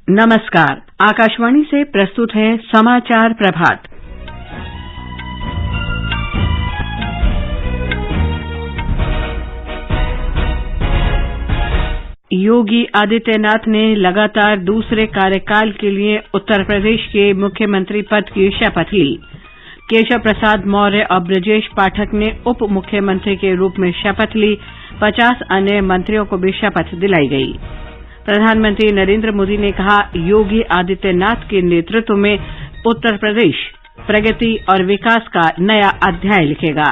नमस्कार। आकाशवाणी से प्रस्तुत है समाचार प्रभात। योगी आदित्यनाथ ने लगातार दूसरे कार्यकाल के लिए उत्तर प्रदेश के मुख्यमंत्री पद की शपथ ली। केशव प्रसाद मौर्य और ब्रजेश पाठक ने उप मुख्यमंत्री के रूप में शपथ ली। 50 अन्य मंत्रियों को भी शपथ दिलाई गई। प्रधानमंत्री नरेंद्र मोदी ने कहा, योगी आदित्यनाथ के नेतृत्व में उत्तर प्रदेश प्रगति और विकास का नया अध्याय लिखेगा।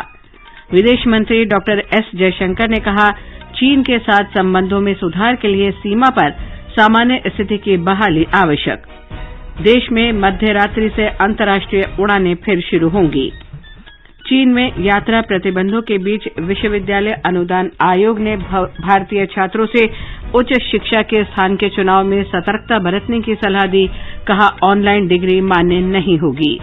विदेश मंत्री डॉक्टर एस जयशंकर ने कहा, चीन के साथ संबंधों में सुधार के लिए सीमा पर सामान्य स्थिति की बहाली आवश्यक। देश में मध्यरात्रि से अंतर्राष्ट्रीय उड़ानें फिर शुरू होंगी। चीन में यात्रा प्रतिबंधों के बीच विश्वविद्यालय अनुदान आयोग ने भारतीय छात्रों से उच्च शिक्षा के स्थान के चुनाव में सतर्कता बरतने की सलाह दी। कहा, ऑनलाइन डिग्री मान्य नहीं होगी।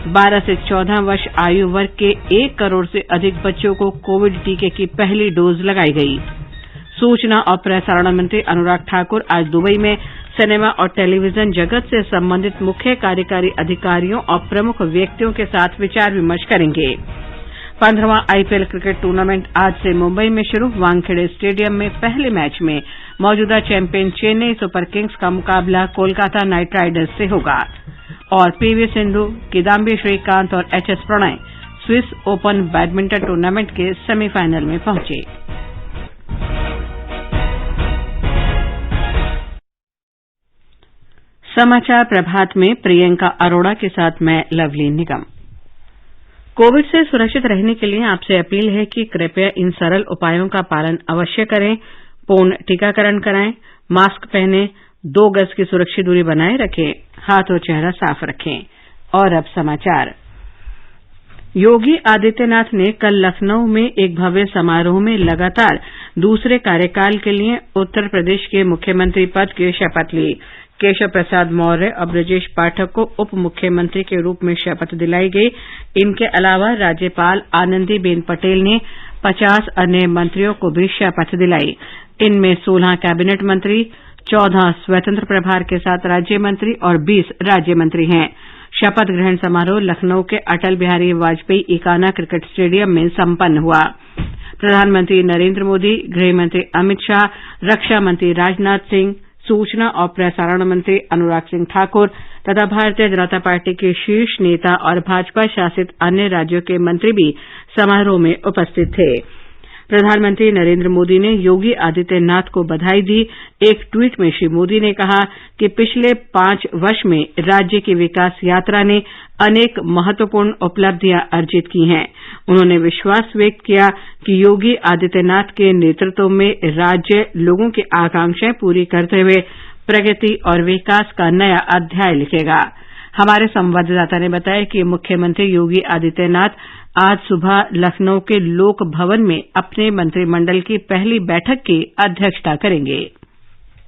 12 से 14 वर्ष आयु वर्ग के 1 करोड़ से अधिक बच्चों को कोविड टीके की पहली डोज लगाई गई। सूचना और प्रसारण मंत्री अनुराग ठाकुर आज दुबई में सिनेमा और टेलीविजन जगत से संबंधित मुख्य कार्यकारी अधिकारियों और प्रमुख व्यक्तियों के साथ विचार विमर्श करेंगे। 15वां आईपीएल क्रिकेट टूर्नामेंट आज से मुंबई में शुरू। वानखेड़े स्टेडियम में पहले मैच में मौजूदा चैंपियन चेन्नई सुपर किंग्स का मुकाबला कोलकाता नाइट राइडर्स से होगा। और पीवी सिंधु, किदाम्बी श्रीकांत और HS Prannoy Swiss Open badminton tournament के सेमीफाइनल में पहुंचे। समाचार प्रभात में प्रियंका अरोड़ा के साथ मैं लवली निगम। कोविड से सुरक्षित रहने के लिए आपसे अपील है कि कृपया इन सरल उपायों का पालन अवश्य करें। पूर्ण टीकाकरण कराएं, मास्क पहनें, 2 गज की सुरक्षित दूरी बनाए रखें, हाथ और चेहरा साफ रखें। और अब समाचार। योगी आदित्यनाथ ने कल लखनऊ में एक भव्य समारोह में लगातार दूसरे कार्यकाल के लिए उत्तर प्रदेश के मुख्यमंत्री पद की शपथ ली। केशव प्रसाद मौर्य और ब्रजेश पाठक को उप मुख्यमंत्री के रूप में शपथ दिलाई गई। इनके अलावा राज्यपाल आनंदीबेन पटेल ने 50 अन्य मंत्रियों को भी शपथ दिलाई। इनमें 16 कैबिनेट मंत्री, 14 स्वतंत्र प्रभार के साथ राज्य मंत्री और 20 राज्य मंत्री हैं। शपथ ग्रहण समारोह लखनऊ के अटल बिहारी वाजपेयी इकाना क्रिकेट स्टेडियम में संपन्न हुआ। प्रधानमंत्री नरेंद्र मोदी, गृहमंत्री अमित शाह, रक्षा मंत्री राजनाथ सिंह, सूचना और प्रसारण मंत्री अनुराग सिंह ठाकुर तथा भारतीय जनता पार्टी के शीर्ष नेता और भाजपा शासित अन्य राज्यों के मंत्री भी समारोह में उपस्थित थे। प्रधानमंत्री नरेंद्र मोदी ने योगी आदित्यनाथ को बधाई दी। एक ट्वीट में श्री मोदी ने कहा कि पिछले 5 वर्ष में राज्य की विकास यात्रा ने अनेक महत्वपूर्ण उपलब्धियां अर्जित की हैं। उन्होंने विश्वास व्यक्त किया कि योगी आदित्यनाथ के नेतृत्व में राज्य लोगों की आकांक्षाएं पूरी करते हुए प्रगति और विकास का नया अध्याय लिखेगा। हमारे संवाददाता ने बताया कि मुख्यमंत्री योगी आदित्यनाथ आज सुबह लखनऊ के लोक भवन में अपने मंत्रिमंडल की पहली बैठक की अध्यक्षता करेंगे।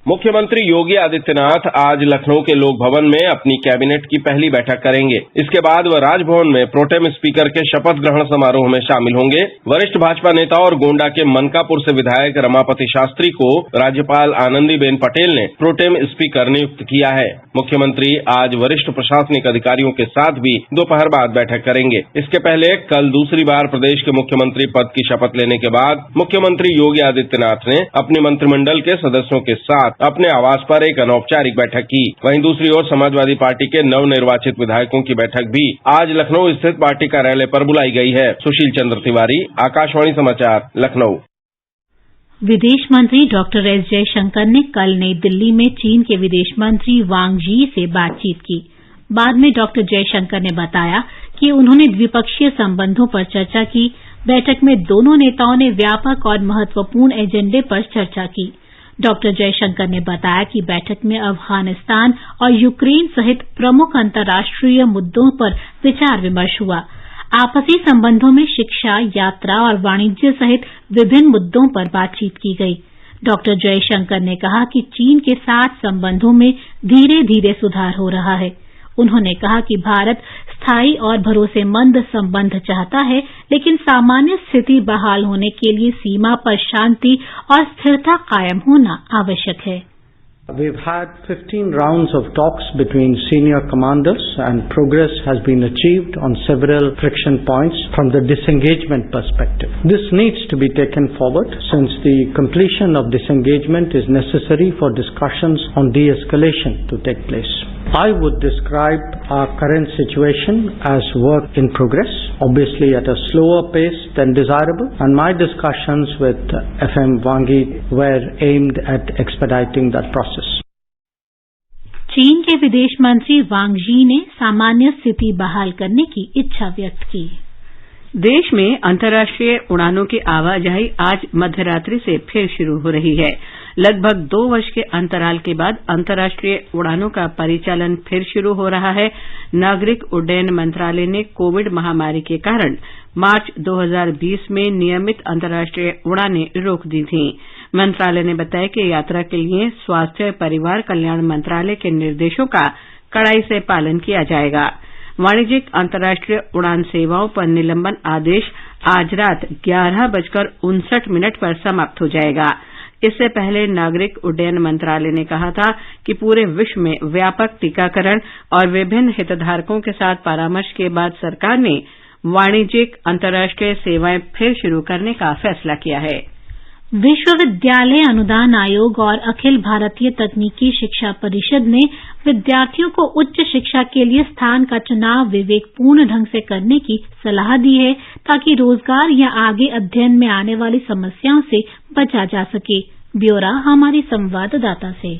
मुख्यमंत्री योगी आदित्यनाथ आज लखनऊ के लोक भवन में अपनी कैबिनेट की पहली बैठक करेंगे। इसके बाद वह राजभवन में प्रोटेम स्पीकर के शपथ ग्रहण समारोह में शामिल होंगे। वरिष्ठ भाजपा नेता और गोंडा के मनकापुर से विधायक रमापति शास्त्री को राज्यपाल आनंदीबेन पटेल ने प्रोटेम स्पीकर नियुक्त किया है। मुख्यमंत्री आज वरिष्ठ प्रशासनिक अधिकारियों के साथ भी दोपहर बाद बैठक करेंगे। इसके पहले कल दूसरी बार प्रदेश के मुख्यमंत्री पद की शपथ लेने के बाद मुख्यमंत्री योगी आदित्यनाथ ने अपने मंत्रिमंडल के सदस्यों के साथ अपने आवास पर एक अनौपचारिक बैठक की। वहीं दूसरी ओर समाजवादी पार्टी के नवनिर्वाचित विधायकों की बैठक भी आज लखनऊ स्थित पार्टी कार्यालय पर बुलाई गई है। सुशील चंद्र तिवारी, आकाशवाणी समाचार, लखनऊ। विदेश मंत्री डॉक्टर एस जयशंकर ने कल नई दिल्ली में चीन के विदेश मंत्री वांग यी से बातचीत की। बाद में डॉक्टर जयशंकर ने बताया कि उन्होंने द्विपक्षीय संबंधों पर चर्चा की। बैठक में दोनों नेताओं ने व्यापक और महत्वपूर्ण एजेंडे पर चर्चा की। डॉक्टर जयशंकर ने बताया कि बैठक में अफगानिस्तान और यूक्रेन सहित प्रमुख अंतर्राष्ट्रीय मुद्दों पर विचार विमर्श हुआ। आपसी संबंधों में शिक्षा, यात्रा और वाणिज्य सहित विभिन्न मुद्दों पर बातचीत की गई। डॉक्टर जयशंकर ने कहा कि चीन के साथ संबंधों में धीरे धीरे सुधार हो रहा है। उन्होंने कहा कि भारत स्थायी और भरोसेमंद संबंध चाहता है, लेकिन सामान्य स्थिति बहाल होने के लिए सीमा पर शांति और स्थिरता कायम होना आवश्यक है। We've had 15 rounds of talks between senior commanders and progress has been achieved on several friction points from the disengagement perspective. This needs to be taken forward since the completion of disengagement is necessary for discussions on de-escalation to take place. I would describe our current situation as work in progress, obviously at a slower pace than desirable, and my discussions with FM Wangi were aimed at expediting that process. चीन के विदेश मंत्री वांग यी ने सामान्य स्थिति बहाल करने की इच्छा व्यक्त की। देश में अंतर्राष्ट्रीय उड़ानों की आवाजाही आज मध्यरात्रि से फिर शुरू हो रही है। लगभग 2 वर्ष के अंतराल के बाद अंतर्राष्ट्रीय उड़ानों का परिचालन फिर शुरू हो रहा है। नागरिक उड्डयन मंत्रालय ने कोविड महामारी के कारण मार्च 2020 में नियमित अंतर्राष्ट्रीय उड़ानें रोक दी थीं। मंत्रालय ने बताया कि यात्रा के लिए स्वास्थ्य और परिवार कल्याण मंत्रालय के निर्देशों का कड़ाई से पालन किया जाएगा। वाणिज्यिक अंतर्राष्ट्रीय उड़ान सेवाओं पर निलंबन आदेश आज रात 11:59 पर समाप्त हो जाएगा। इससे पहले नागरिक उड्डयन मंत्रालय ने कहा था कि पूरे विश्व में व्यापक टीकाकरण और विभिन्न हितधारकों के साथ परामर्श के बाद सरकार ने वाणिज्यिक अंतर्राष्ट्रीय सेवाएं फिर शुरू करने का फैसला किया है। विश्वविद्यालय अनुदान आयोग और अखिल भारतीय तकनीकी शिक्षा परिषद ने विद्यार्थियों को उच्च शिक्षा के लिए स्थान का चुनाव विवेकपूर्ण ढंग से करने की सलाह दी है ताकि रोजगार या आगे अध्ययन में आने वाली समस्याओं से बचा जा सके। ब्यौरा हमारी संवाददाता से।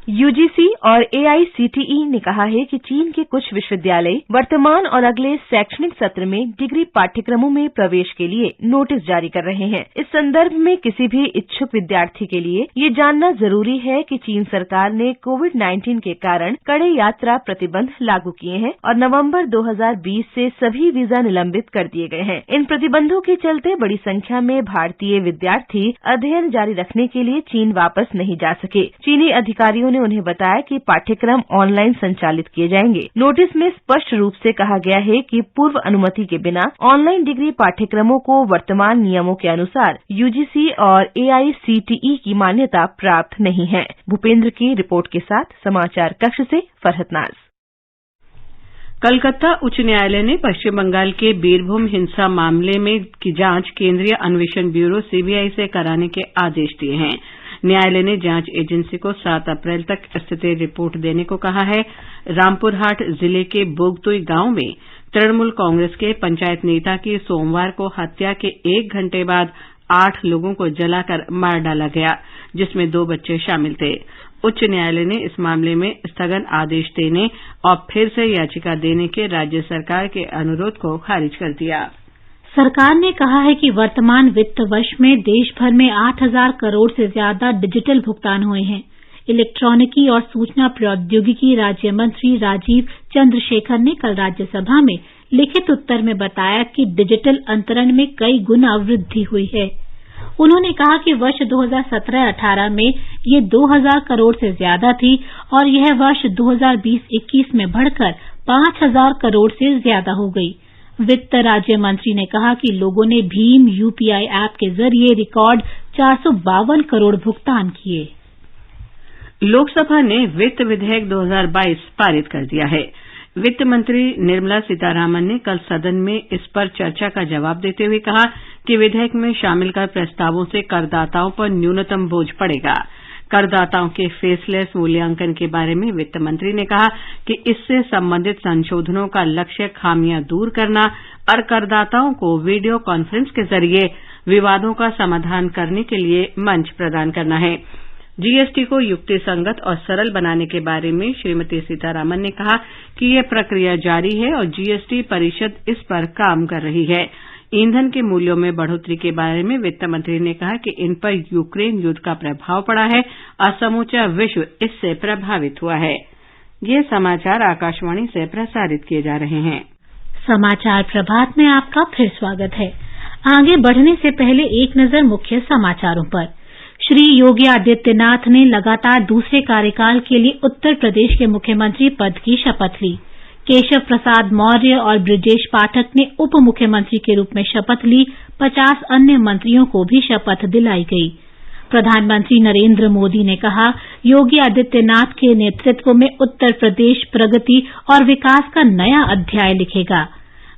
यूजीसी और एआईसीटीई ने कहा है कि चीन के कुछ विश्वविद्यालय वर्तमान और अगले शैक्षणिक सत्र में डिग्री पाठ्यक्रमों में प्रवेश के लिए नोटिस जारी कर रहे हैं। इस संदर्भ में किसी भी इच्छुक विद्यार्थी के लिए ये जानना जरूरी है कि चीन सरकार ने कोविड-19 के कारण कड़े यात्रा प्रतिबंध लागू किए हैं और नवंबर 2020 से सभी वीजा निलंबित कर दिए गए हैं। इन प्रतिबंधों के चलते बड़ी संख्या में भारतीय विद्यार्थी अध्ययन जारी रखने के लिए चीन वापस नहीं जा सके। चीनी अधिकारियों ने उन्हें बताया कि पाठ्यक्रम ऑनलाइन संचालित किए जाएंगे। नोटिस में स्पष्ट रूप से कहा गया है कि पूर्व अनुमति के बिना ऑनलाइन डिग्री पाठ्यक्रमों को वर्तमान नियमों के अनुसार यूजीसी और एआईसीटीई की मान्यता प्राप्त नहीं है। भूपेंद्र की रिपोर्ट के साथ समाचार कक्ष से फरहत नाज। कलकत्ता उच्च न्यायालय ने पश्चिम बंगाल के बीरभूम हिंसा मामले में की जांच केंद्रीय अन्वेषण ब्यूरो सीबीआई से कराने के आदेश दिए हैं। न्यायालय ने जांच एजेंसी को 7 अप्रैल तक स्थिति रिपोर्ट देने को कहा है। रामपुरहाट जिले के बोगतुई गांव में तृणमूल कांग्रेस के पंचायत नेता की सोमवार को हत्या के 1 घंटे बाद 8 लोगों को जलाकर मार डाला गया, जिसमें 2 बच्चे शामिल थे। उच्च न्यायालय ने इस मामले में स्थगन आदेश देने और फिर से याचिका देने के राज्य सरकार के अनुरोध को खारिज कर दिया। सरकार ने कहा है कि वर्तमान वित्त वर्ष में देश भर में 8,000 करोड़ से ज्यादा डिजिटल भुगतान हुए हैं। इलेक्ट्रॉनिकी और सूचना प्रौद्योगिकी राज्य मंत्री राजीव चंद्रशेखर ने कल राज्यसभा में लिखित उत्तर में बताया कि डिजिटल अंतरण में कई गुना वृद्धि हुई है। उन्होंने कहा कि वर्ष 2017-18 में ये 2,000 करोड़ से ज्यादा थी और यह वर्ष 2020-21 में बढ़कर 5,000 करोड़ से ज्यादा हो गई। वित्त राज्य मंत्री ने कहा कि लोगों ने भीम यूपीआई ऐप के जरिए रिकॉर्ड 452 करोड़ भुगतान किए। लोकसभा ने वित्त विधेयक 2022 पारित कर दिया है। वित्त मंत्री निर्मला सीतारामन ने कल सदन में इस पर चर्चा का जवाब देते हुए कहा कि विधेयक में शामिल कर प्रस्तावों से करदाताओं पर न्यूनतम बोझ पड़ेगा। करदाताओं के फेसलेस मूल्यांकन के बारे में वित्त मंत्री ने कहा कि इससे संबंधित संशोधनों का लक्ष्य खामियां दूर करना और करदाताओं को वीडियो कॉन्फ्रेंस के जरिए विवादों का समाधान करने के लिए मंच प्रदान करना है। जीएसटी को युक्तिसंगत और सरल बनाने के बारे में श्रीमती सीतारामन ने कहा कि यह प्रक्रिया जारी है और जीएसटी परिषद इस पर काम कर रही है। ईंधन के मूल्यों में बढ़ोतरी के बारे में वित्त मंत्री ने कहा कि इन पर यूक्रेन युद्ध का प्रभाव पड़ा है और समूचा विश्व इससे प्रभावित हुआ है। ये समाचार आकाशवाणी से प्रसारित किए जा रहे हैं। समाचार प्रभात में आपका फिर स्वागत है। आगे बढ़ने से पहले एक नजर मुख्य समाचारों पर। श्री योगी आदित्यनाथ ने लगातार दूसरे कार्यकाल के लिए उत्तर प्रदेश के मुख्यमंत्री पद की शपथ ली। केशव प्रसाद मौर्य और ब्रजेश पाठक ने उप मुख्यमंत्री के रूप में शपथ ली। 50 अन्य मंत्रियों को भी शपथ दिलाई गई। प्रधानमंत्री नरेंद्र मोदी ने कहा, योगी आदित्यनाथ के नेतृत्व में उत्तर प्रदेश प्रगति और विकास का नया अध्याय लिखेगा।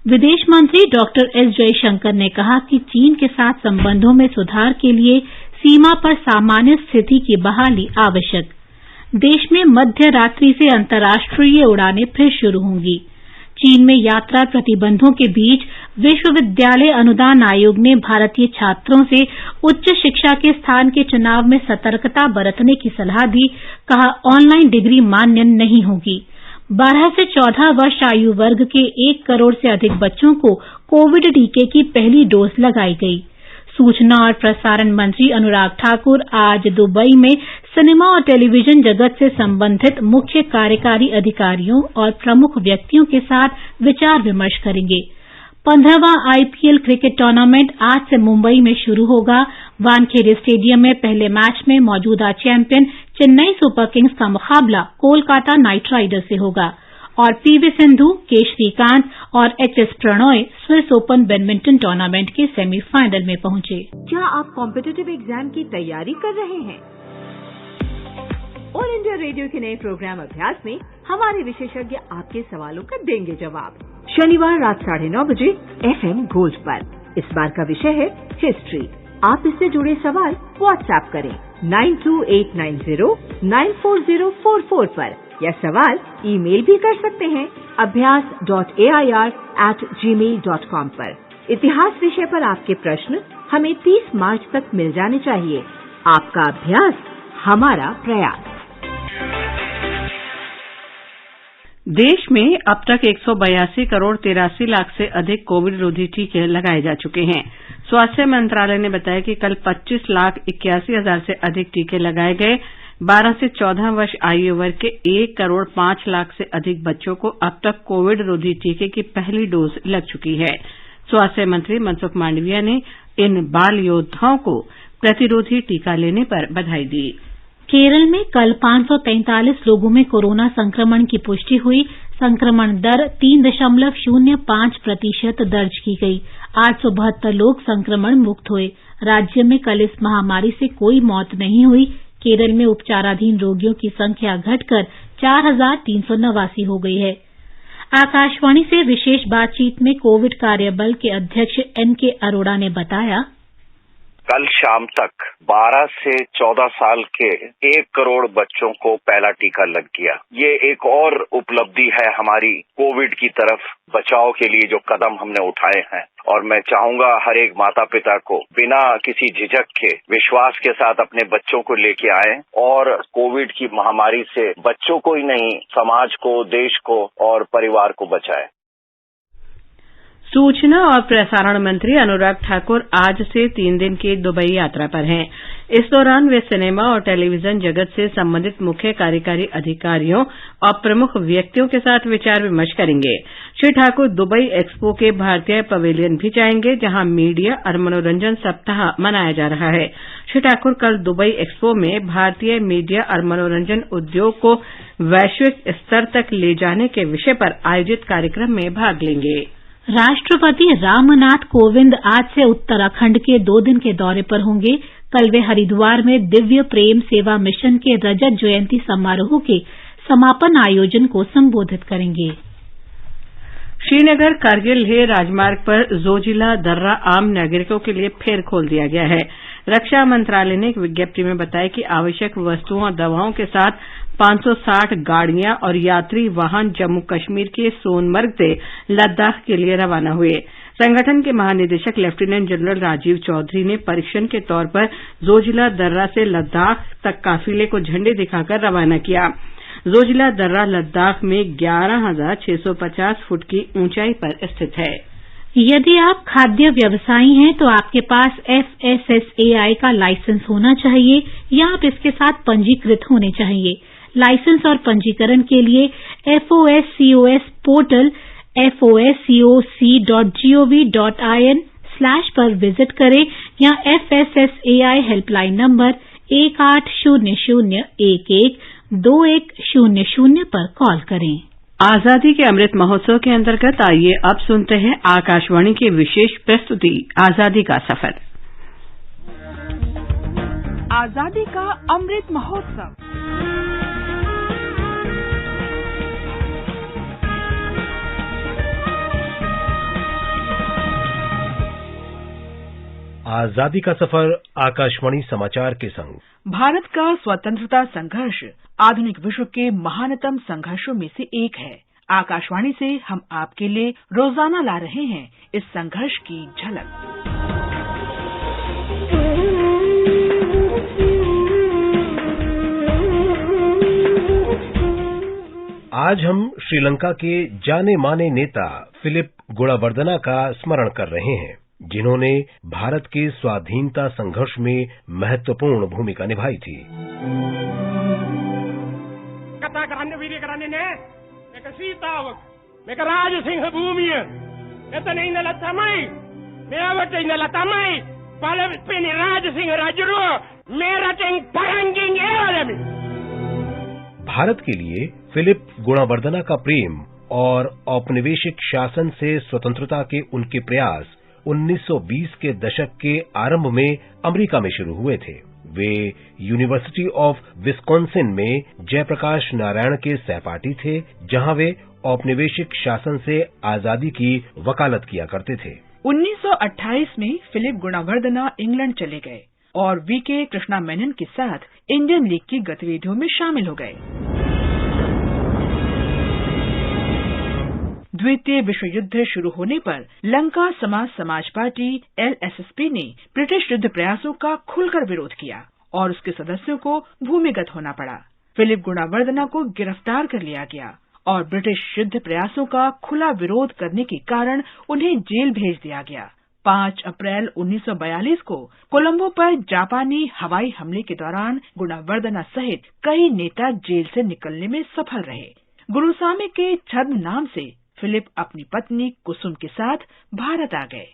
विदेश मंत्री डॉक्टर एस जयशंकर ने कहा कि चीन के साथ संबंधों में सुधार के लिए सीमा पर सामान्य स्थिति की बहाली आवश्यक। देश में मध्य रात्रि से अंतर्राष्ट्रीय उड़ानें फिर शुरू होंगी। चीन में यात्रा प्रतिबंधों के बीच विश्वविद्यालय अनुदान आयोग ने भारतीय छात्रों से उच्च शिक्षा के स्थान के चुनाव में सतर्कता बरतने की सलाह दी। कहा, ऑनलाइन डिग्री मान्य नहीं होगी। 12 से 14 वर्ष आयु वर्ग के 1 करोड़ से अधिक बच्चों को कोविड टीके की पहली डोज लगाई गई। सूचना और प्रसारण मंत्री अनुराग ठाकुर आज दुबई में सिनेमा और टेलीविजन जगत से संबंधित मुख्य कार्यकारी अधिकारियों और प्रमुख व्यक्तियों के साथ विचार विमर्श करेंगे। 15वां आईपीएल क्रिकेट टूर्नामेंट आज से मुंबई में शुरू होगा। वानखेड़े स्टेडियम में पहले मैच में मौजूदा चैंपियन चेन्नई सुपर किंग्स का मुकाबला कोलकाता नाइट राइडर्स से होगा और पीवी सिंधु, के श्रीकांत और HS Prannoy Swiss Open badminton tournament के सेमीफाइनल में पहुंचे। क्या आप कॉम्पिटिटिव एग्जाम की तैयारी कर रहे हैं? ऑल इंडिया रेडियो के नए प्रोग्राम अभ्यास में हमारे विशेषज्ञ आपके सवालों का देंगे जवाब। शनिवार रात 9:30 बजे FM गोल्ड पर। इस बार का विषय है हिस्ट्री। आप इससे जुड़े सवाल व्हाट्सएप करें 9289094044 पर या सवाल ईमेल भी कर सकते हैं abhyas.air@gmail.com पर। इतिहास विषय पर आपके प्रश्न हमें 30 मार्च तक मिल जाने चाहिए। आपका अभ्यास हमारा प्रयास। देश में अब तक 182 करोड़ 83 लाख से अधिक कोविड रोधी टीके लगाए जा चुके हैं। स्वास्थ्य मंत्रालय ने बताया कि कल 25,81,000 से अधिक टीके लगाए गए। 12 से 14 वर्ष आयु वर्ग के 1 करोड़ 5 लाख से अधिक बच्चों को अब तक कोविड रोधी टीके की पहली डोज लग चुकी है। स्वास्थ्य मंत्री मनसुख मांडविया ने इन बाल योद्धाओं को प्रतिरोधी टीका लेने पर बधाई दी। केरल में कल 543 लोगों में कोरोना संक्रमण की पुष्टि हुई। संक्रमण दर 3.05% दर्ज की गई। 872 लोग संक्रमण मुक्त हुए। राज्य में कल इस महामारी से कोई मौत नहीं हुई। केरल में उपचाराधीन रोगियों की संख्या घटकर 4,389 हो गई है। आकाशवाणी से विशेष बातचीत में कोविड कार्यबल के अध्यक्ष एनके अरोड़ा ने बताया, कल शाम तक 12 से 14 साल के 1 करोड़ बच्चों को पहला टीका लग गया। ये एक और उपलब्धि है हमारी कोविड की तरफ बचाव के लिए जो कदम हमने उठाए हैं। और मैं चाहूंगा हर एक माता पिता को बिना किसी झिझक के विश्वास के साथ अपने बच्चों को लेके आएं और कोविड की महामारी से बच्चों को ही नहीं, समाज को, देश को और परिवार को बचाएं। सूचना और प्रसारण मंत्री अनुराग ठाकुर आज से 3 दिन की दुबई यात्रा पर हैं। इस दौरान वे सिनेमा और टेलीविजन जगत से संबंधित मुख्य कार्यकारी अधिकारियों और प्रमुख व्यक्तियों के साथ विचार विमर्श करेंगे। श्री ठाकुर दुबई एक्सपो के भारतीय पवेलियन भी जाएंगे, जहां मीडिया और मनोरंजन सप्ताह मनाया जा रहा है। श्री ठाकुर कल दुबई एक्सपो में भारतीय मीडिया और मनोरंजन उद्योग को वैश्विक स्तर तक ले जाने के विषय पर आयोजित कार्यक्रम में भाग लेंगे। राष्ट्रपति रामनाथ कोविंद आज से उत्तराखंड के 2 दिन के दौरे पर होंगे। कल वे हरिद्वार में दिव्य प्रेम सेवा मिशन के रजत जयंती समारोह के समापन आयोजन को संबोधित करेंगे। श्रीनगर कारगिल लेह राजमार्ग पर जोजिला दर्रा आम नागरिकों के लिए फिर खोल दिया गया है। रक्षा मंत्रालय ने एक विज्ञप्ति में बताया कि आवश्यक वस्तुओं और दवाओं के साथ 560 गाड़ियां और यात्री वाहन जम्मू कश्मीर के सोनमर्ग से लद्दाख के लिए रवाना हुए। संगठन के महानिदेशक लेफ्टिनेंट जनरल राजीव चौधरी ने परीक्षण के तौर पर जोजिला दर्रा से लद्दाख तक काफिले को झंडी दिखाकर रवाना किया। जोजिला दर्रा लद्दाख में 11,650 फुट की ऊंचाई पर स्थित है। यदि आप खाद्य व्यवसायी हैं तो आपके पास FSSAI का लाइसेंस होना चाहिए या आप इसके साथ पंजीकृत होने चाहिए। लाइसेंस और पंजीकरण के लिए FOSCOS पोर्टल foscoc.gov.in/ पर विजिट करें या FSSAI हेल्पलाइन नंबर 1800112100 पर कॉल करें। आजादी के अमृत महोत्सव के अंतर्गत आइए अब सुनते हैं आकाशवाणी की विशेष प्रस्तुति आजादी का सफर। आजादी का अमृत महोत्सव। आजादी का सफर आकाशवाणी समाचार के संग। भारत का स्वतंत्रता संघर्ष आधुनिक विश्व के महानतम संघर्षों में से एक है। आकाशवाणी से हम आपके लिए रोजाना ला रहे हैं इस संघर्ष की झलक। आज हम श्रीलंका के जाने माने नेता फिलिप गुणावर्दना का स्मरण कर रहे हैं, जिन्होंने भारत के स्वाधीनता संघर्ष में महत्वपूर्ण भूमिका निभाई थी। भारत के लिए फिलिप गुणावर्दना का प्रेम और औपनिवेशिक शासन से स्वतंत्रता के उनके प्रयास 1920 के दशक के आरंभ में अमेरिका में शुरू हुए थे। वे यूनिवर्सिटी ऑफ विस्कॉन्सिन में जयप्रकाश नारायण के सहपाठी थे, जहां वे औपनिवेशिक शासन से आजादी की वकालत किया करते थे। 1928 में फिलिप गुणावर्दना इंग्लैंड चले गए और वीके कृष्णा मेनन के साथ इंडियन लीग की गतिविधियों में शामिल हो गए। द्वितीय विश्व युद्ध शुरू होने पर लंका समाज पार्टी LSSP ने ब्रिटिश युद्ध प्रयासों का खुलकर विरोध किया और उसके सदस्यों को भूमिगत होना पड़ा। फिलिप गुणावर्दना को गिरफ्तार कर लिया गया और ब्रिटिश युद्ध प्रयासों का खुला विरोध करने के कारण उन्हें जेल भेज दिया गया। 5 अप्रैल 1942 को कोलंबो पर जापानी हवाई हमले के दौरान गुणावर्दना सहित कई नेता जेल से निकलने में सफल रहे। गुरुसामी के छद्म नाम से फिलिप अपनी पत्नी कुसुम के साथ भारत आ गए।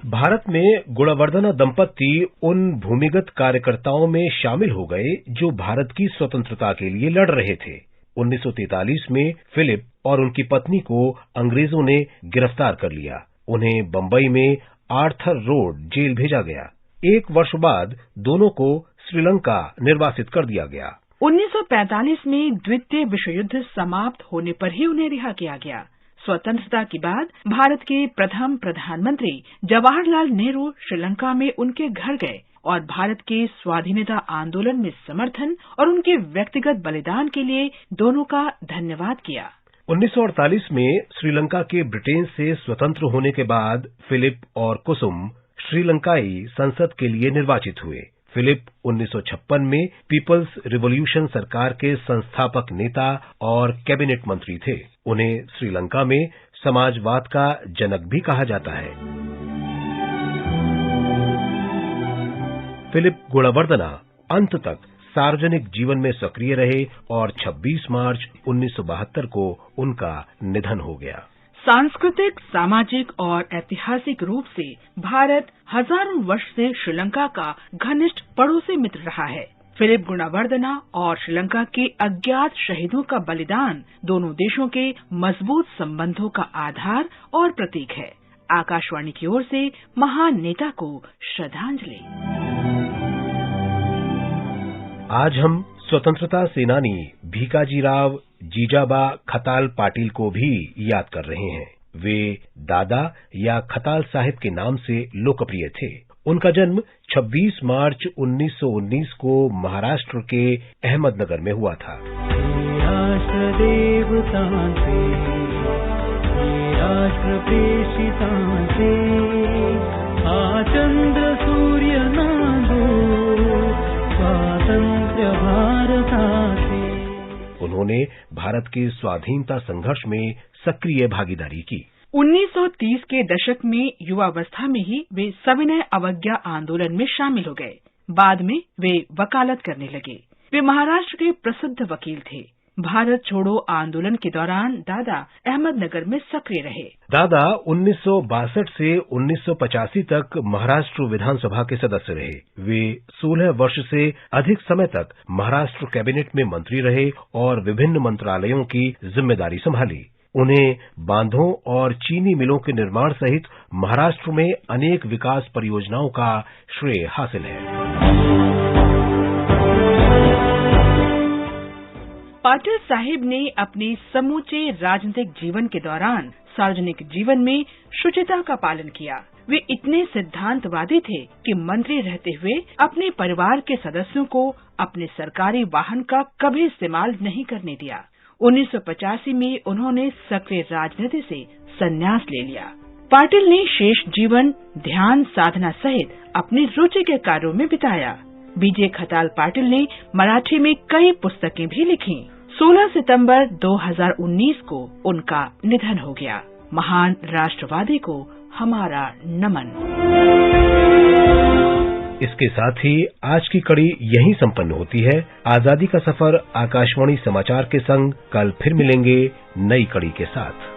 भारत में गुणावर्दना दंपति उन भूमिगत कार्यकर्ताओं में शामिल हो गए जो भारत की स्वतंत्रता के लिए लड़ रहे थे। 1943 में फिलिप और उनकी पत्नी को अंग्रेजों ने गिरफ्तार कर लिया। उन्हें बंबई में आर्थर रोड जेल भेजा गया। 1 वर्ष बाद दोनों को श्रीलंका निर्वासित कर दिया गया। 1945 में द्वितीय विश्व युद्ध समाप्त होने पर ही उन्हें रिहा किया गया। स्वतंत्रता के बाद भारत के प्रथम प्रधानमंत्री जवाहरलाल नेहरू श्रीलंका में उनके घर गए और भारत के स्वाधीनता आंदोलन में समर्थन और उनके व्यक्तिगत बलिदान के लिए दोनों का धन्यवाद किया। 1948 में श्रीलंका के ब्रिटेन से स्वतंत्र होने के बाद फिलिप और कुसुम श्रीलंकाई संसद के लिए निर्वाचित हुए। फिलिप 1956 में पीपल्स रिवॉल्यूशन सरकार के संस्थापक नेता और कैबिनेट मंत्री थे। उन्हें श्रीलंका में समाजवाद का जनक भी कहा जाता है। फिलिप गुणावर्दना अंत तक सार्वजनिक जीवन में सक्रिय रहे और 26 मार्च 1972 को उनका निधन हो गया। सांस्कृतिक, सामाजिक और ऐतिहासिक रूप से भारत हजारों वर्ष से श्रीलंका का घनिष्ठ पड़ोसी मित्र रहा है। फिलिप गुणावर्दना और श्रीलंका के अज्ञात शहीदों का बलिदान दोनों देशों के मजबूत संबंधों का आधार और प्रतीक है। आकाशवाणी की ओर से महान नेता को श्रद्धांजलि। आज हम स्वतंत्रता सेनानी भीकाजीराव जीजाबा खताल पाटिल को भी याद कर रहे हैं। वे दादा या खताल साहिब के नाम से लोकप्रिय थे। उनका जन्म 26 मार्च 1919 को महाराष्ट्र के अहमदनगर में हुआ था। चंद्र सूर्य उन्होंने भारत के स्वाधीनता संघर्ष में सक्रिय भागीदारी की। 1930 के दशक में युवावस्था में ही वे सविनय अवज्ञा आंदोलन में शामिल हो गए। बाद में वे वकालत करने लगे। वे महाराष्ट्र के प्रसिद्ध वकील थे। भारत छोड़ो आंदोलन के दौरान दादा अहमदनगर में सक्रिय रहे। दादा 1962 से 1985 तक महाराष्ट्र विधानसभा के सदस्य रहे। वे 16 वर्ष से अधिक समय तक महाराष्ट्र कैबिनेट में मंत्री रहे और विभिन्न मंत्रालयों की जिम्मेदारी संभाली। उन्हें बांधों और चीनी मिलों के निर्माण सहित महाराष्ट्र में अनेक विकास परियोजनाओं का श्रेय हासिल है। पाटिल साहिब ने अपने समूचे राजनीतिक जीवन के दौरान सार्वजनिक जीवन में शुचिता का पालन किया। वे इतने सिद्धांतवादी थे कि मंत्री रहते हुए अपने परिवार के सदस्यों को अपने सरकारी वाहन का कभी इस्तेमाल नहीं करने दिया। 1985 में उन्होंने सक्रिय राजनीति से संन्यास ले लिया। पाटिल ने शेष जीवन ध्यान साधना सहित अपनी रुचि के कार्यों में बिताया। बीजे खताल पाटिल ने मराठी में कई पुस्तकें भी लिखी। 16 सितंबर 2019 को उनका निधन हो गया। महान राष्ट्रवादी को हमारा नमन। इसके साथ ही आज की कड़ी यहीं संपन्न होती है। आजादी का सफर आकाशवाणी समाचार के संग कल फिर मिलेंगे नई कड़ी के साथ।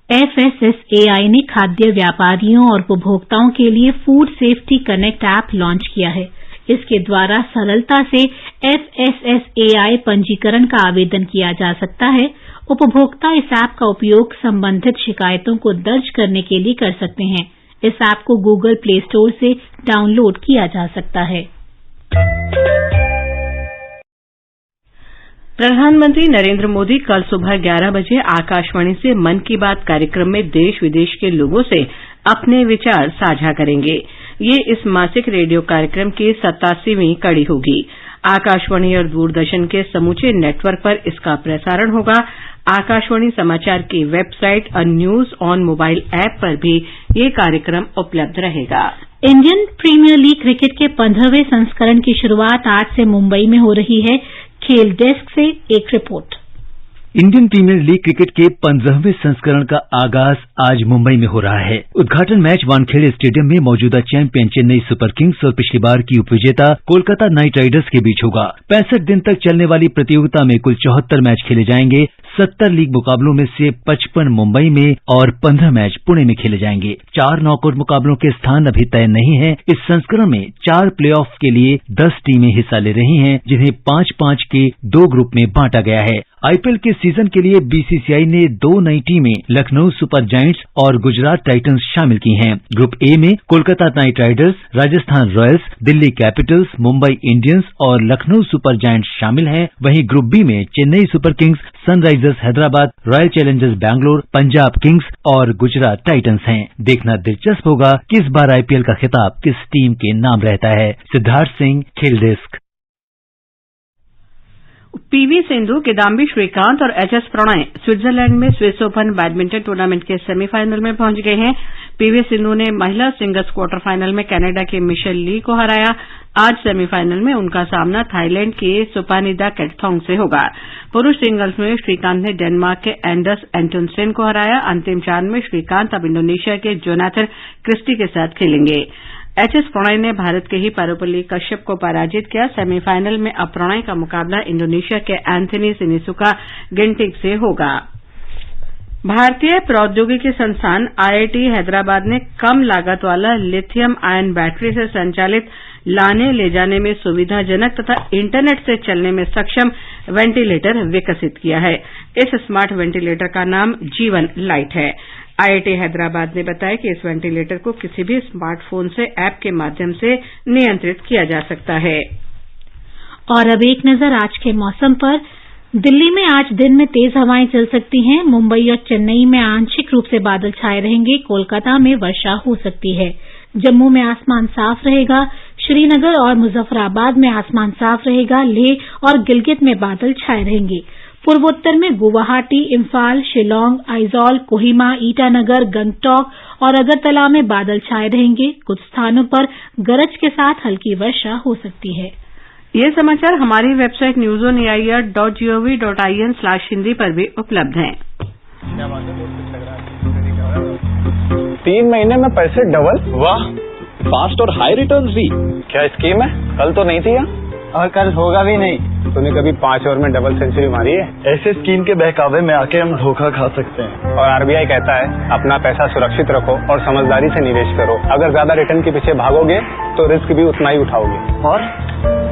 FSSAI ने खाद्य व्यापारियों और उपभोक्ताओं के लिए food safety connect app launch किया है। इसके द्वारा सरलता से FSSAI पंजीकरण का आवेदन किया जा सकता है। उपभोक्ता इस ऐप का उपयोग संबंधित शिकायतों को दर्ज करने के लिए कर सकते हैं। इस ऐप को गूगल प्ले स्टोर से डाउनलोड किया जा सकता है। प्रधानमंत्री नरेंद्र मोदी कल सुबह 11 बजे आकाशवाणी से मन की बात कार्यक्रम में देश विदेश के लोगों से अपने विचार साझा करेंगे। ये इस मासिक रेडियो कार्यक्रम की 87वीं कड़ी होगी। आकाशवाणी और दूरदर्शन के समूचे नेटवर्क पर इसका प्रसारण होगा। आकाशवाणी समाचार की वेबसाइट और न्यूज ऑन मोबाइल ऐप पर भी ये कार्यक्रम उपलब्ध रहेगा। इंडियन प्रीमियर लीग क्रिकेट के 15वें संस्करण की शुरुआत आज से मुंबई में हो रही है। खेल डेस्क से एक रिपोर्ट। इंडियन प्रीमियर लीग क्रिकेट के 15वें संस्करण का आगाज आज मुंबई में हो रहा है। उद्घाटन मैच वानखेड़े स्टेडियम में मौजूदा चैंपियन चेन्नई सुपर किंग्स और पिछली बार की उपविजेता कोलकाता नाइट राइडर्स के बीच होगा। 65 दिन तक चलने वाली प्रतियोगिता में कुल 74 मैच खेले जाएंगे। 70 लीग मुकाबलों में से 55 मुंबई में और 15 मैच पुणे में खेले जाएंगे। 4 नॉकआउट मुकाबलों के स्थान अभी तय नहीं है। इस संस्करण में 4 प्लेऑफ के लिए 10 टीमें हिस्सा ले रही हैं, जिन्हें 5-5 के 2 ग्रुप में बांटा गया है। आईपीएल के सीजन के लिए बीसीसीआई ने 2 नई टीमें लखनऊ सुपर जायंट्स और गुजरात टाइटंस शामिल की हैं। ग्रुप ए में Kolkata night Riders, Rajasthan Royals, Delhi Capitals, Mumbai Indians और लखनऊ सुपर जायंट्स शामिल हैं। वहीं ग्रुप बी में Chennai super Kings, Sunrisers Hyderabad, royal Challengers Bangalore, Punjab Kings और गुजरात टाइटंस हैं। देखना दिलचस्प होगा कि इस बार आईपीएल का खिताब किस टीम के नाम रहता है। सिद्धार्थ सिंह, खेल डेस्क। पीवी सिंधु, किदाम्बी श्रीकांत और एचएस प्रणय स्विट्जरलैंड में स्विस ओपन बैडमिंटन टूर्नामेंट के सेमीफाइनल में पहुंच गए हैं। पीवी सिंधु ने महिला सिंगल्स क्वार्टर फाइनल में कनाडा के मिशेल ली को हराया। आज सेमीफाइनल में उनका सामना थाईलैंड के सुपानिदा कैटथोंग से होगा। पुरुष सिंगल्स में श्रीकांत ने डेनमार्क के एंडर्स एंटोनसेन को हराया। अंतिम 4 में श्रीकांत अब इंडोनेशिया के जोनाथन क्रिस्टी के साथ खेलेंगे। एचएस प्रणय ने भारत के ही पारुपल्ली कश्यप को पराजित किया। सेमीफाइनल में अब प्रणय का मुकाबला इंडोनेशिया के एंथनी सिनिसुका गिंटिग से होगा। भारतीय प्रौद्योगिकी संस्थान आईआईटी हैदराबाद ने कम लागत वाला लिथियम आयन बैटरी से संचालित लाने ले जाने में सुविधाजनक तथा इंटरनेट से चलने में सक्षम वेंटिलेटर विकसित किया है। इस स्मार्ट वेंटिलेटर का नाम जीवन लाइट है। आईआईटी हैदराबाद ने बताया कि इस वेंटिलेटर को किसी भी स्मार्टफोन से ऐप के माध्यम से नियंत्रित किया जा सकता है। और अब एक नजर आज के मौसम पर। दिल्ली में आज दिन में तेज हवाएं चल सकती हैं। मुंबई और चेन्नई में आंशिक रूप से बादल छाए रहेंगे। कोलकाता में वर्षा हो सकती है। जम्मू में आसमान साफ रहेगा। श्रीनगर और मुजफ्फराबाद में आसमान साफ रहेगा। लेह और गिलगित में बादल छाए रहेंगे। पूर्वोत्तर में गुवाहाटी, इम्फाल, शिलांग, आइजॉल, कोहिमा, ईटानगर, गंगटोक और अगरतला में बादल छाए रहेंगे। कुछ स्थानों पर गरज के साथ हल्की वर्षा हो सकती है। ये समाचार हमारी वेबसाइट newsonair.gov.in/hindi पर भी उपलब्ध हैं। 3 महीने में पैसे डबल, वाह, फास्ट और हाई रिटर्न्स भी। क्या स्कीम है? कल तो नहीं थी यहाँ, और कल होगा भी नहीं। तूने कभी 5 ओवर में डबल सेंचुरी मारी है? ऐसे स्कीम के बहकावे में आके हम धोखा खा सकते हैं। और आरबीआई कहता है अपना पैसा सुरक्षित रखो और समझदारी से निवेश करो। अगर ज्यादा रिटर्न के पीछे भागोगे तो रिस्क भी उतना ही उठाओगे। और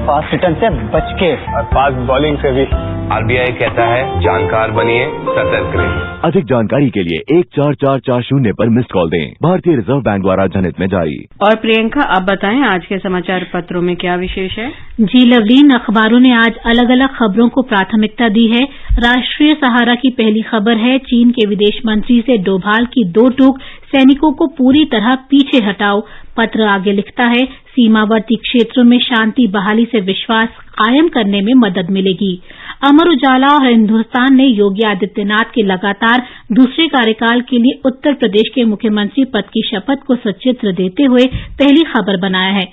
फास्ट रिटर्न से बच के और फास्ट बॉलिंग से भी। आरबीआई कहता है जानकार बनिए, सतर्क रहिए। अधिक जानकारी के लिए 14440 पर मिस्ड कॉल दें। भारतीय रिजर्व बैंक द्वारा जनहित में जारी। और प्रियंका, आप बताएं आज के समाचार पत्रों में क्या विशेष है? जी लवलीन, अखबारों ने आज अलग अलग खबरों को प्राथमिकता दी है। राष्ट्रीय सहारा की पहली खबर है, चीन के विदेश मंत्री से डोभाल की दो टूक, सैनिकों को पूरी तरह पीछे हटाओ। पत्र आगे लिखता है, सीमावर्ती क्षेत्रों में शांति बहाली से विश्वास कायम करने में मदद मिलेगी। अमर उजाला और हिंदुस्तान ने योगी आदित्यनाथ के लगातार दूसरे कार्यकाल के लिए उत्तर प्रदेश के मुख्यमंत्री पद की शपथ को सचित्र देते हुए पहली खबर बनाया है।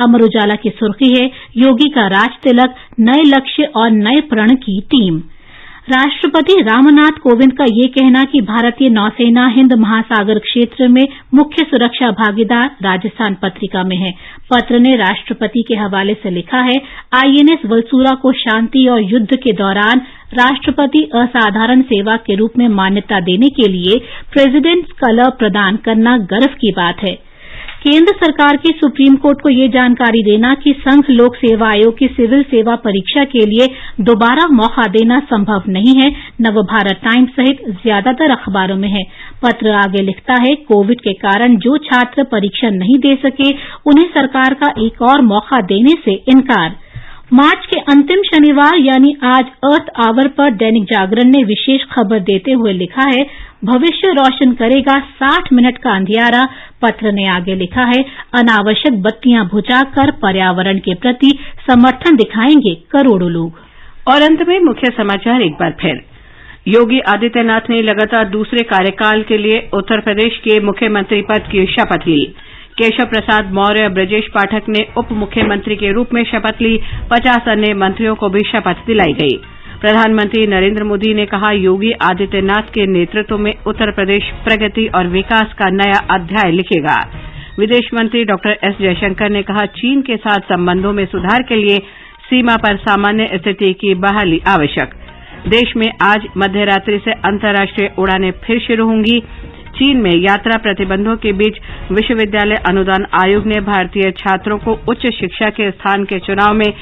अमर उजाला की सुर्खी है, योगी का राज तिलक, नए लक्ष्य और नए प्रण की टीम। राष्ट्रपति रामनाथ कोविंद का ये कहना कि भारतीय नौसेना हिंद महासागर क्षेत्र में मुख्य सुरक्षा भागीदार राजस्थान पत्रिका में है। पत्र ने राष्ट्रपति के हवाले से लिखा है, आईएनएस वलसूरा को शांति और युद्ध के दौरान राष्ट्रपति असाधारण सेवा के रूप में मान्यता देने के लिए प्रेसिडेंट्स कलर प्रदान करना गर्व की बात है। केंद्र सरकार की सुप्रीम कोर्ट को ये जानकारी देना कि संघ लोक सेवा आयोग की सिविल सेवा परीक्षा के लिए दोबारा मौका देना संभव नहीं है, नवभारत टाइम्स सहित ज्यादातर अखबारों में है। पत्र आगे लिखता है, कोविड के कारण जो छात्र परीक्षा नहीं दे सके उन्हें सरकार का एक और मौका देने से इनकार। मार्च के अंतिम शनिवार यानी आज अर्थ आवर पर दैनिक जागरण ने विशेष खबर देते हुए लिखा है, भविष्य रोशन करेगा 60 मिनट का अंधियारा। पत्र ने आगे लिखा है, अनावश्यक बत्तियां बुझाकर पर्यावरण के प्रति समर्थन दिखाएंगे करोड़ों लोग। और अंत में मुख्य समाचार एक बार फिर, योगी आदित्यनाथ ने लगातार दूसरे कार्यकाल के लिए उत्तर प्रदेश के मुख्यमंत्री पद की शपथ ली। केशव प्रसाद मौर्य और ब्रजेश पाठक ने उप मुख्यमंत्री के रूप में शपथ ली। 50 अन्य मंत्रियों को भी शपथ दिलाई गई। प्रधानमंत्री नरेंद्र मोदी ने कहा, योगी आदित्यनाथ के नेतृत्व में उत्तर प्रदेश प्रगति और विकास का नया अध्याय लिखेगा। विदेश मंत्री डॉक्टर एस जयशंकर ने कहा, चीन के साथ संबंधों में सुधार के लिए सीमा पर सामान्य स्थिति की बहाली आवश्यक। देश में आज मध्यरात्रि से अंतर्राष्ट्रीय उड़ानें फिर शुरू होंगी। चीन में यात्रा प्रतिबंधों के बीच विश्वविद्यालय अनुदान आयोग ने भारतीय छात्रों को उच्च शिक्षा के स्थान के चुनाव में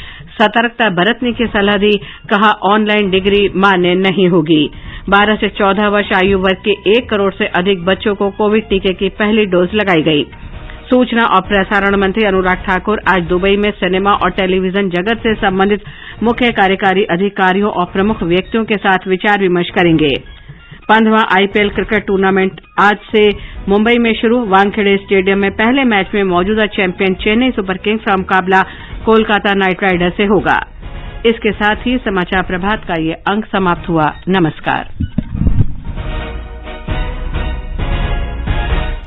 सतर्कता बरतने की सलाह दी। कहा, ऑनलाइन डिग्री मान्य नहीं होगी। 12 से 14 वर्ष आयु वर्ग के 1 करोड़ से अधिक बच्चों को कोविड टीके की पहली डोज लगाई गई। सूचना और प्रसारण मंत्री अनुराग ठाकुर आज दुबई में सिनेमा और टेलीविजन जगत से संबंधित मुख्य कार्यकारी अधिकारियों और प्रमुख व्यक्तियों के साथ विचार विमर्श करेंगे। 15वां आईपीएल क्रिकेट टूर्नामेंट आज से मुंबई में शुरू। वानखेड़े स्टेडियम में पहले मैच में मौजूदा चैंपियन चेन्नई सुपर किंग्स का मुकाबला कोलकाता नाइट राइडर्स से होगा। इसके साथ ही समाचार प्रभात का ये अंक समाप्त हुआ। नमस्कार।